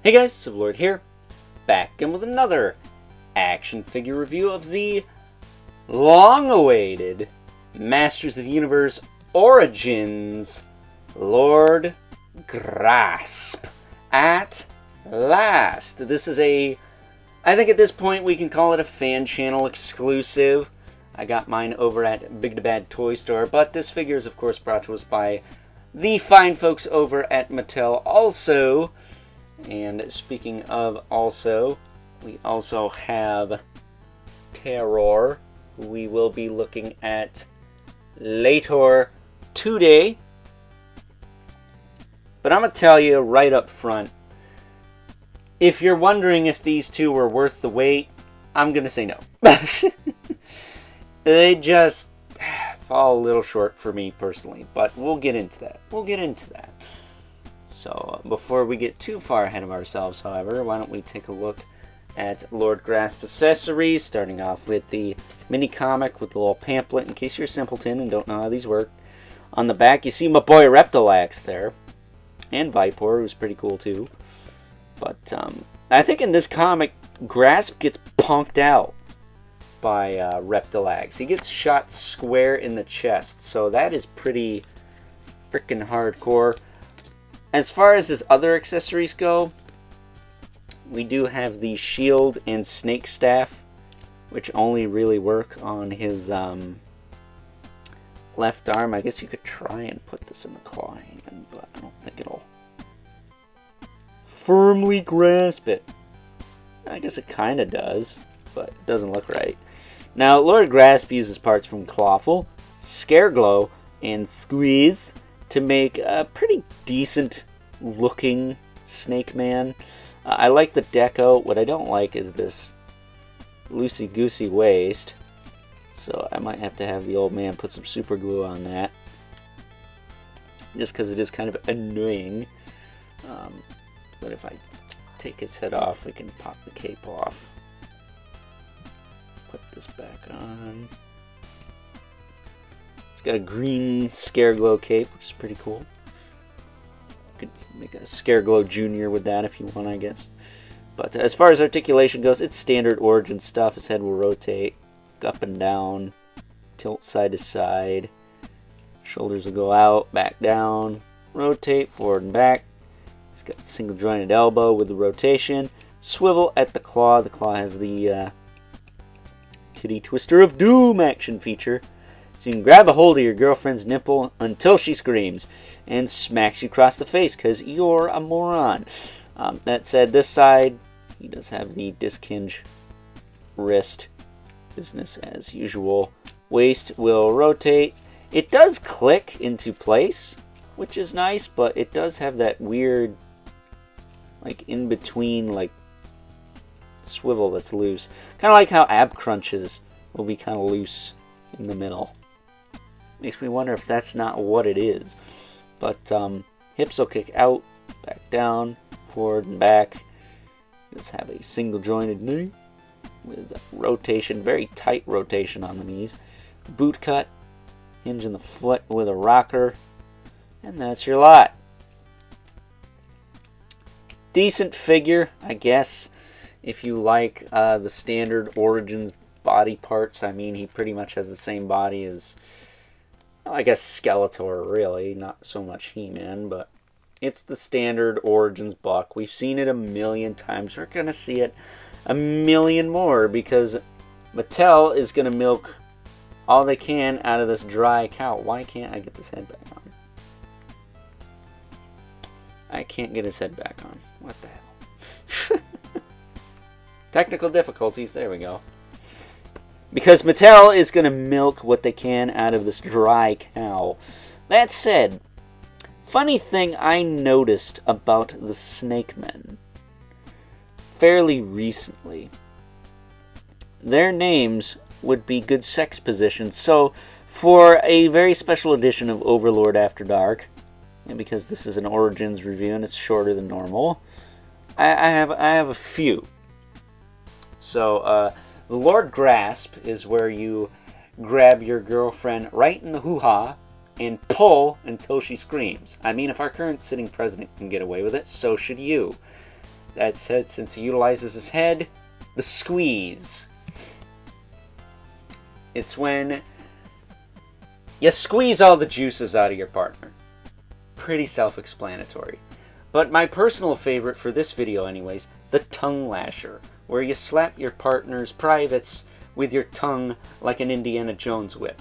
Hey guys, Sublord here, back again with another action figure review of the long-awaited Masters of the Universe Origins Lord Grasp. At last. This is I think at this point we can call it a fan channel exclusive. I got mine over at Big to Bad Toy Store, but this figure is of course brought to us by the fine folks over at Mattel also. And speaking of also, we also have Terror, who we will be looking at later today. But I'm going to tell you right up front, if you're wondering if these two were worth the wait, I'm going to say no. They just fall a little short for me personally, but we'll get into that. So, before we get too far ahead of ourselves, however, why don't we take a look at Lord Grasp accessories, starting off with the mini comic with the little pamphlet, in case you're a simpleton and don't know how these work. On the back, you see my boy Reptilax there, and Vipor, who's pretty cool too. But, I think in this comic, Grasp gets punked out by Reptilax. He gets shot square in the chest, so that is pretty freaking hardcore. As far as his other accessories go, we do have the shield and snake staff, which only really work on his left arm. I guess you could try and put this in the claw hand, but I don't think it'll firmly grasp it. I guess it kind of does, but it doesn't look right. Now, Lord Grasp uses parts from Clawful, Scareglow, and Squeeze to make a pretty decent looking Snake Man. I like the deco. What I don't like is this loosey-goosey waist. So I might have to have the old man put some super glue on that. Just because it is kind of annoying. But if I take his head off, we can pop the cape off. Put this back on. Got a green Scareglow cape, which is pretty cool. Could make a Scareglow Jr. with that if you want, I guess. But as far as articulation goes, it's standard Origin stuff. His head will rotate up and down, tilt side to side. Shoulders will go out, back down, rotate forward and back. He's got a single jointed elbow with the rotation. Swivel at the claw. The claw has the Kitty Twister of Doom action feature. So you can grab a hold of your girlfriend's nipple until she screams and smacks you across the face because you're a moron. That said, this side, he does have the disc hinge wrist. Business as usual. Waist will rotate. It does click into place, which is nice, but it does have that weird, like, in-between, like, swivel that's loose. Kind of like how ab crunches will be kind of loose in the middle. Makes me wonder if that's not what it is. But hips will kick out, back down, forward and back. Let's have a single jointed knee with rotation, very tight rotation on the knees. Boot cut, hinge in the foot with a rocker, and that's your lot. Decent figure, I guess, if you like the standard Origins body parts. I mean, he pretty much has the same body as, I guess, Skeletor, really. Not so much He-Man, but it's the standard Origins buck. We've seen it a million times. We're going to see it a million more because Mattel is going to milk all they can out of this dry cow. Why can't I get this head back on? I can't get his head back on. What the hell? Technical difficulties. There we go. Because Mattel is going to milk what they can out of this dry cow. That said, funny thing I noticed about the Snake Men fairly recently. Their names would be good sex positions. So, for a very special edition of Overlord After Dark, and because this is an Origins review and it's shorter than normal, I have a few. So, the Lord Grasp is where you grab your girlfriend right in the hoo-ha and pull until she screams. I mean, if our current sitting president can get away with it, so should you. That said, since he utilizes his head, the squeeze. It's when you squeeze all the juices out of your partner. Pretty self-explanatory. But my personal favorite for this video anyways, the tongue lasher, where you slap your partner's privates with your tongue like an Indiana Jones whip.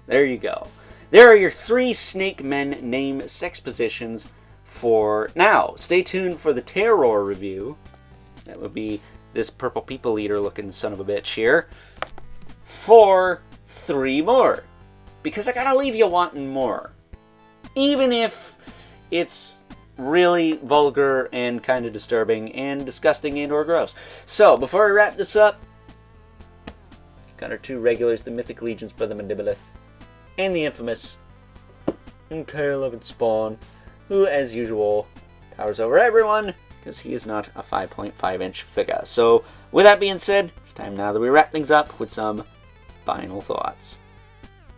There you go. There are your 3 Snake Men name sex positions for now. Stay tuned for the Terror review. That would be this purple people eater looking son of a bitch here. For 3 more. Because I gotta leave you wanting more. Even if it's really vulgar and kind of disturbing and disgusting and or gross. So, before I wrap this up, got our 2 regulars, the Mythic Legions, Brother Mandibolith, and the infamous K11 Spawn, who, as usual, towers over everyone, because he is not a 5.5-inch figure. So, with that being said, it's time now that we wrap things up with some final thoughts.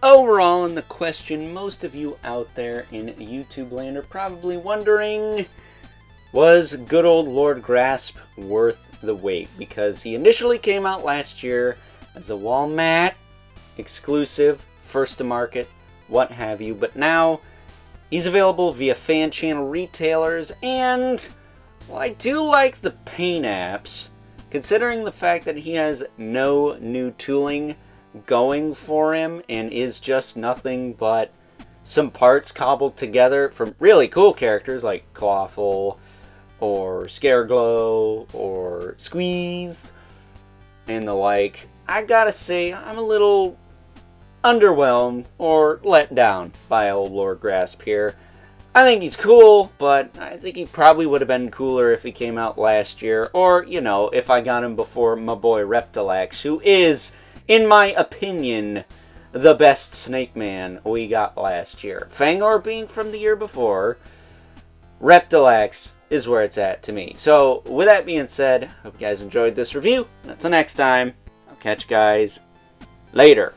Overall, in the question most of you out there in YouTube land are probably wondering, was good old Lord Grasp worth the wait? Because he initially came out last year as a Walmart exclusive, first to market, what have you, but now he's available via fan channel retailers, and well, I do like the paint apps, considering the fact that he has no new tooling going for him and is just nothing but some parts cobbled together from really cool characters like Clawful or Scareglow or Squeeze and the like. I gotta say, I'm a little underwhelmed or let down by old Lord Grasp here. I think he's cool, but I think he probably would have been cooler if he came out last year, or, you know, if I got him before my boy Reptilex, who is, in my opinion, the best Snake Man we got last year. Fangor being from the year before, Reptilex is where it's at to me. So, with that being said, hope you guys enjoyed this review. Until next time, I'll catch you guys later.